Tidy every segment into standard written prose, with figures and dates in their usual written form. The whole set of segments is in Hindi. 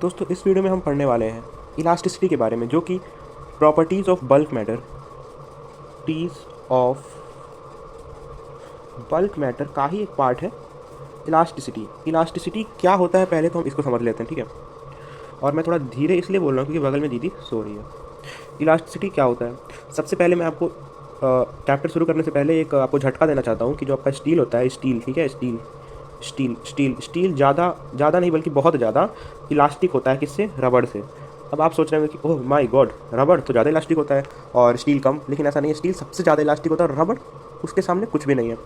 दोस्तों इस वीडियो में हम पढ़ने वाले हैं इलास्टिसिटी के बारे में, जो कि प्रॉपर्टीज़ ऑफ बल्क मैटर का ही एक पार्ट है। इलास्टिसिटी क्या होता है पहले तो हम इसको समझ लेते हैं, ठीक है। और मैं थोड़ा धीरे इसलिए बोल रहा हूँ क्योंकि बगल में दीदी सो रही है। इलास्टिसिटी क्या होता है, सबसे पहले मैं आपको चैप्टर शुरू करने से पहले एक आपको झटका देना चाहता हूँ कि जो आपका स्टील होता है, स्टील, ठीक है, स्टील ज़्यादा नहीं बल्कि बहुत ज़्यादा इलास्टिक होता है। किससे? रबड़ से। अब आप सोच रहे होंगे कि ओह माय गॉड, रबड़ तो ज़्यादा इलास्टिक होता है और स्टील कम, लेकिन ऐसा नहीं है। स्टील सबसे ज़्यादा इलास्टिक होता है और रबड़ उसके सामने कुछ भी नहीं है।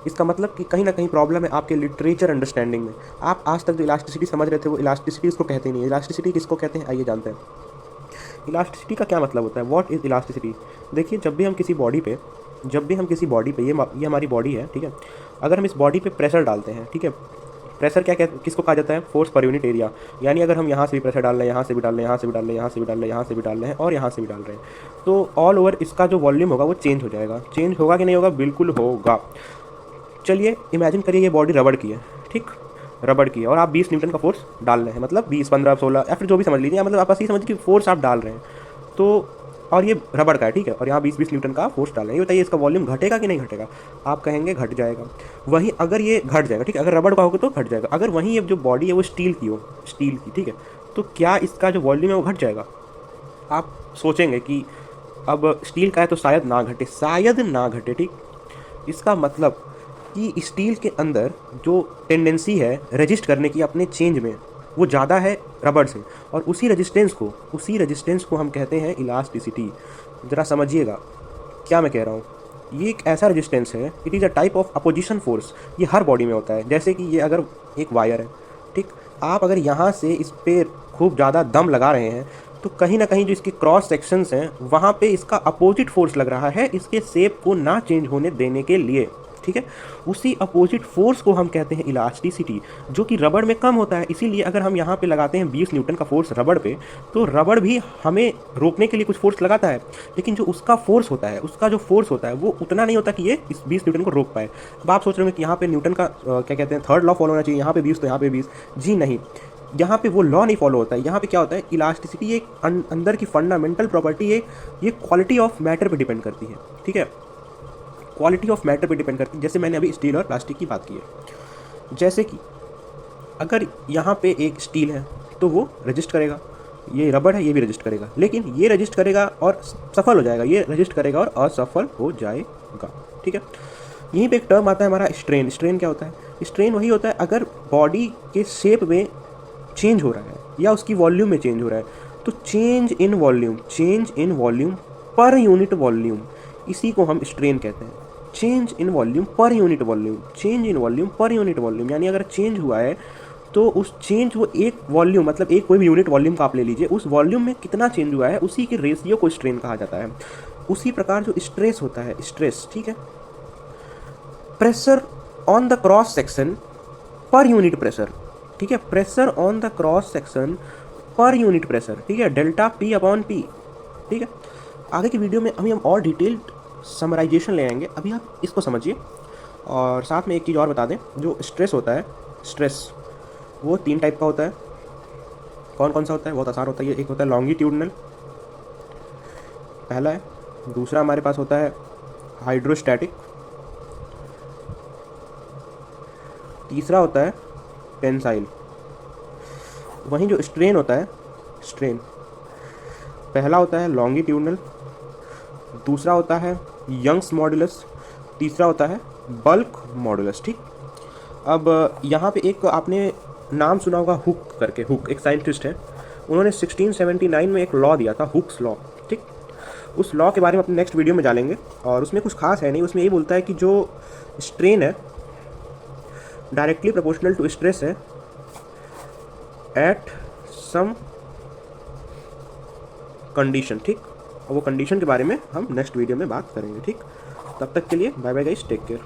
इसका मतलब कि कहीं ना कहीं प्रॉब्लम है आपके लिटरेचर अंडरस्टैंडिंग में। आप आज तक जो इलास्टिसिटी समझ रहे थे वो इलास्टिसिटी इसको कहते ही नहीं है। इलास्टिसिटी किसको कहते हैं आइए जानते हैं। इलास्टिसिटी का क्या मतलब होता है, व्हाट इज़ इलास्टिसिटी। देखिए, जब भी हम किसी बॉडी पे ये हमारी बॉडी है, ठीक है। अगर हम इस बॉडी पे प्रेशर डालते हैं, ठीक है, प्रेशर किसको कहा जाता है? Force per unit area. यानी अगर हम यहाँ से भी प्रेशर डाल रहे हैं, यहाँ से भी डाल रहे हैं, यहाँ से भी डाल रहे हैं, यहाँ से भी डाल रहे हैं, यहाँ से भी डाल रहे हैं और यहाँ से भी डाल रहे हैं, तो ऑल ओवर इसका जो वॉल्यूम होगा वो चेंज हो जाएगा। चेंज होगा कि नहीं होगा? बिल्कुल होगा। चलिए इमेजिन करिए ये बॉडी रबड़ की है, ठीक, रबड़ की है और आप 20 न्यूटन का फोर्स डाल रहे हैं, मतलब 20, 15, 16 या फिर जो भी समझ लीजिए, मतलब आप बस ये समझिए कि फोर्स आप डाल रहे हैं तो, और ये रबड़ का है, ठीक है, और यहाँ 20 न्यूटन का फोर्स डाल रहे हैं। ये बताइए इसका वॉल्यूम घटेगा कि नहीं घटेगा? आप कहेंगे घट जाएगा। वहीं अगर ये घट जाएगा, ठीक है, अगर रबड़ का होगा तो घट जाएगा। अगर वहीं ये जो बॉडी है वो स्टील की, ठीक है, तो क्या इसका जो वॉल्यूम है वो घट जाएगा? आप सोचेंगे कि अब स्टील का है तो शायद ना घटे, ठीक। इसका मतलब कि स्टील के अंदर जो टेंडेंसी है रजिस्ट करने की अपने चेंज में, वो ज़्यादा है रबड़ से, और उसी रेजिस्टेंस को हम कहते हैं इलास्टिसिटी। ज़रा समझिएगा क्या मैं कह रहा हूँ। ये एक ऐसा रेजिस्टेंस है, it is a type of opposition force. ये हर बॉडी में होता है। जैसे कि ये अगर एक वायर है, ठीक, आप अगर यहाँ से इस पर खूब ज़्यादा दम लगा रहे हैं तो कहीं ना कहीं जो इसके क्रॉस सेक्शंस हैं वहाँ पे इसका अपोजिट फोर्स लग रहा है इसके शेप को ना चेंज होने देने के लिए, ठीक है। उसी अपोजिट फोर्स को हम कहते हैं इलास्टिसिटी, जो कि रबड़ में कम होता है। इसीलिए अगर हम यहाँ पे लगाते हैं 20 न्यूटन का फोर्स रबड़ पे, तो रबड़ भी हमें रोकने के लिए कुछ फोर्स लगाता है, लेकिन जो उसका फोर्स होता है वो उतना नहीं होता कि ये इस 20 न्यूटन को रोक पाए। अब आप सोच रहे होंगे कि यहाँ पे न्यूटन का क्या कहते हैं थर्ड लॉ फॉलो होना चाहिए, यहाँ पे 20 तो यहाँ पे 20। जी नहीं, यहाँ पे वो लॉ नहीं फॉलो होता है। यहाँ पे क्या होता है, इलास्टिसिटी एक अंदर की फंडामेंटल प्रॉपर्टी है, ये क्वालिटी ऑफ मैटर पे डिपेंड करती है, ठीक है, क्वालिटी ऑफ मैटर पे डिपेंड करती है। जैसे मैंने अभी स्टील और प्लास्टिक की बात की है, जैसे कि अगर यहाँ पे एक स्टील है तो वो रजिस्ट करेगा, ये रबड़ है ये भी रजिस्ट करेगा, लेकिन ये रजिस्ट करेगा और सफल हो जाएगा, ये रजिस्ट करेगा और असफल हो जाएगा, ठीक है। यहीं पे एक टर्म आता है हमारा स्ट्रेन। स्ट्रेन क्या होता है? स्ट्रेन वही होता है अगर बॉडी के शेप में चेंज हो रहा है या उसकी वॉल्यूम में चेंज हो रहा है, तो change in volume per unit volume, इसी को हम स्ट्रेन कहते हैं। Change in volume per unit volume, यानी अगर चेंज हुआ है तो उस चेंज वो एक वॉल्यूम, मतलब एक कोई भी यूनिट वॉल्यूम का आप ले लीजिए, उस वॉल्यूम में कितना चेंज हुआ है उसी के रेशियो को स्ट्रेन कहा जाता है। उसी प्रकार जो स्ट्रेस होता है, स्ट्रेस, ठीक है, pressure on the cross section per unit pressure, ठीक है, pressure on the cross section per unit pressure, ठीक है, डेल्टा पी अपॉन पी, ठीक है। आगे की वीडियो में अभी हम और डिटेल्ड समराइजेशन ले आएंगे, अभी आप इसको समझिए। और साथ में एक चीज़ और बता दें, जो स्ट्रेस होता है, स्ट्रेस वो 3 टाइप का होता है। कौन कौन सा होता है? बहुत आसान होता है। एक होता है लॉन्गिट्यूडनल, पहला है। दूसरा हमारे पास होता है हाइड्रोस्टैटिक, तीसरा होता है टेंसाइल। वहीं जो स्ट्रेन होता है, स्ट्रेन पहला होता है लॉन्गिट्यूडनल, दूसरा होता है यंग्स मॉडुलस, तीसरा होता है बल्क मॉडुलस, ठीक। अब यहाँ पे एक आपने नाम सुना होगा हुक करके। हुक एक साइंटिस्ट है, उन्होंने 1679 में एक लॉ दिया था, हुक्स लॉ, ठीक। उस लॉ के बारे में अपने नेक्स्ट वीडियो में जानेंगे और उसमें कुछ खास है नहीं। उसमें यही बोलता है कि जो स्ट्रेन है डायरेक्टली प्रोपोर्शनल टू स्ट्रेस है एट सम कंडीशन, ठीक। और वो कंडीशन के बारे में हम नेक्स्ट वीडियो में बात करेंगे, ठीक। तब तक के लिए bye bye guys, take care.